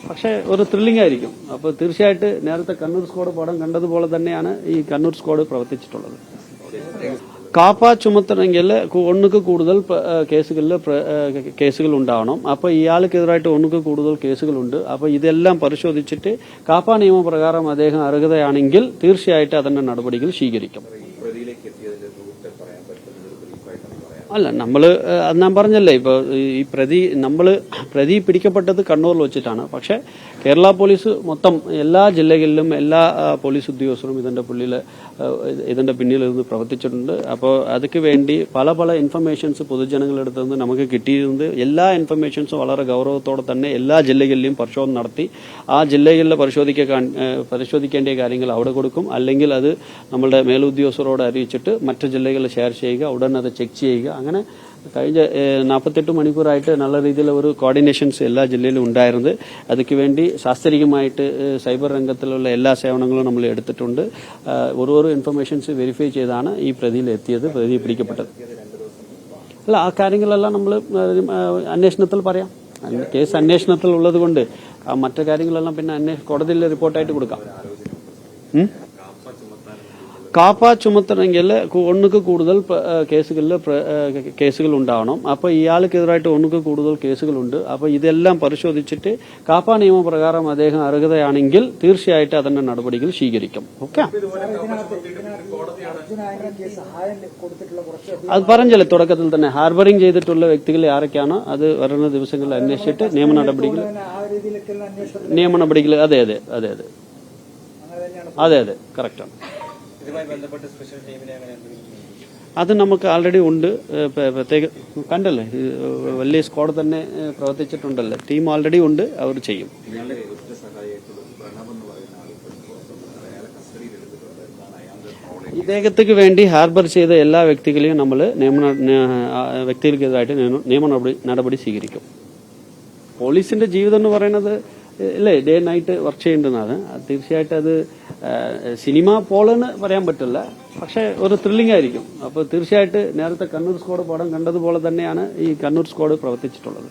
പക്ഷെ ഒരു ത്രില്ലിംഗ് ആയിരിക്കും. അപ്പോൾ തീർച്ചയായിട്ട് നേരത്തെ കണ്ണൂർ സ്ക്വാഡ് പടം കണ്ടതുപോലെ തന്നെയാണ് ഈ കണ്ണൂർ സ്ക്വാഡ് പ്രവർത്തിച്ചിട്ടുള്ളത്. കാപ്പ ചുമത്തണമെങ്കിൽ ഒന്നുക്ക് കൂടുതൽ കേസുകൾ ഉണ്ടാവണം. അപ്പോൾ ഇയാൾക്കെതിരായിട്ട് ഒന്നുക്ക് കൂടുതൽ കേസുകളുണ്ട്. അപ്പോൾ ഇതെല്ലാം പരിശോധിച്ചിട്ട് കാപ്പ നിയമപ്രകാരം അദ്ദേഹം അർഹതയാണെങ്കിൽ തീർച്ചയായിട്ടും അതിന്റെ നടപടികൾ സ്വീകരിക്കും. അല്ല, ഞാൻ പറഞ്ഞല്ലേ, ഇപ്പൊ ഈ പ്രതി പിടിക്കപ്പെട്ടത് കണ്ണൂരിൽ വെച്ചിട്ടാണ്. പക്ഷെ കേരള പോലീസ് മൊത്തം എല്ലാ ജില്ലകളിലും എല്ലാ പോലീസ് ഉദ്യോഗസ്ഥരും ഇതിന്റെ പിന്നിൽ നിന്ന് പ്രവർത്തിച്ചിട്ടുണ്ട്. അപ്പോൾ അതൊക്കെ വേണ്ടി പല ഇൻഫർമേഷൻസ് പൊതുജനങ്ങളുടെ അടുത്ത് നിന്ന് നമുക്ക് കിട്ടിയിരുന്നത്. എല്ലാ ഇൻഫർമേഷൻസും വളരെ ഗൗരവത്തോടെ തന്നെ എല്ലാ ജില്ലകളിലും പരിശോധന നടത്തി ആ ജില്ലകളിൽ പരിശോധിക്കേണ്ട കാര്യങ്ങൾ അവിടെ കൊടുക്കും. അല്ലെങ്കിൽ അത് നമ്മളുടെ മേലുദ്യോഗസ്ഥരോട് അറിയിച്ചിട്ട് മറ്റു ജില്ലകളിൽ ഷെയർ ചെയ്യുക, ഉടൻ അത് ചെക്ക് ചെയ്യുക. അങ്ങനെ കഴിഞ്ഞ 48 മണിക്കൂറായിട്ട് നല്ല രീതിയിൽ ഒരു കോർഡിനേഷൻസ് എല്ലാ ജില്ലയിലും ഉണ്ടായിരുന്നത്. അതിക്ക് വേണ്ടി ശാസ്ത്രീയമായിട്ട് സൈബർ രംഗത്തിലുള്ള എല്ലാ സേവനങ്ങളും നമ്മൾ എടുത്തിട്ടുണ്ട്. ഓരോ ഇൻഫർമേഷൻസ് വെരിഫൈ ചെയ്താണ് ഈ പ്രതിയിൽ പിടിക്കപ്പെട്ടത്. അല്ല, ആ കാര്യങ്ങളെല്ലാം നമ്മൾ അന്വേഷണത്തിൽ പറയാം. കേസ് അന്വേഷണത്തിൽ ഉള്ളത് കൊണ്ട് മറ്റു കാര്യങ്ങളെല്ലാം പിന്നെ കോടതിയിൽ റിപ്പോർട്ടായിട്ട് കൊടുക്കാം. കാപ്പ ചുമത്തണമെങ്കിൽ ഒന്നുക്ക് കൂടുതൽ കേസുകൾ ഉണ്ടാവണം. അപ്പോൾ ഇയാൾക്കെതിരായിട്ട് ഒന്നുക്ക് കൂടുതൽ കേസുകളുണ്ട്. അപ്പോൾ ഇതെല്ലാം പരിശോധിച്ചിട്ട് കാപ്പ നിയമപ്രകാരം അദ്ദേഹം അർഹതയാണെങ്കിൽ തീർച്ചയായിട്ടും അതിന്റെ നടപടികൾ സ്വീകരിക്കും. ഓക്കെ, അത് പറഞ്ഞല്ലേ തുടക്കത്തിൽ തന്നെ. ഹാർബറിംഗ് ചെയ്തിട്ടുള്ള വ്യക്തികൾ ആരൊക്കെയാണ് അത് വരുന്ന ദിവസങ്ങളിൽ അന്വേഷിച്ചിട്ട് നിയമ നടപടികൾ അതെ കറക്റ്റാണ്. അത് നമുക്ക് ആൾറെഡി ഉണ്ട്. പ്രത്യേക കണ്ടല്ലേ, വലിയ സ്ക്വാഡ് തന്നെ പ്രവർത്തിച്ചിട്ടുണ്ടല്ലോ. ടീം ആൾറെഡി ഉണ്ട്, അവർ ചെയ്യും. ഇദ്ദേഹത്തിന് വേണ്ടി ഹാർബർ ചെയ്ത എല്ലാ വ്യക്തികളെയും നമ്മൾ വ്യക്തികൾക്കെതിരായിട്ട് നിയമ നടപടി സ്വീകരിക്കും. പോലീസിന്റെ ജീവിതം എന്ന് പറയുന്നത് അല്ലേ, ഡേ നൈറ്റ് വർക്ക് ചെയ്യേണ്ടതാണ്. തീർച്ചയായിട്ടും അത് സിനിമ പോലെന്ന് പറയാൻ പറ്റില്ല, പക്ഷെ ഒരു ത്രില്ലിംഗ് ആയിരിക്കും. അപ്പോൾ തീർച്ചയായിട്ടും നേരത്തെ കണ്ണൂർ സ്ക്വാഡ് പടം കണ്ടതുപോലെ തന്നെയാണ് ഈ കണ്ണൂർ സ്ക്വാഡ് പ്രവർത്തിച്ചിട്ടുള്ളത്.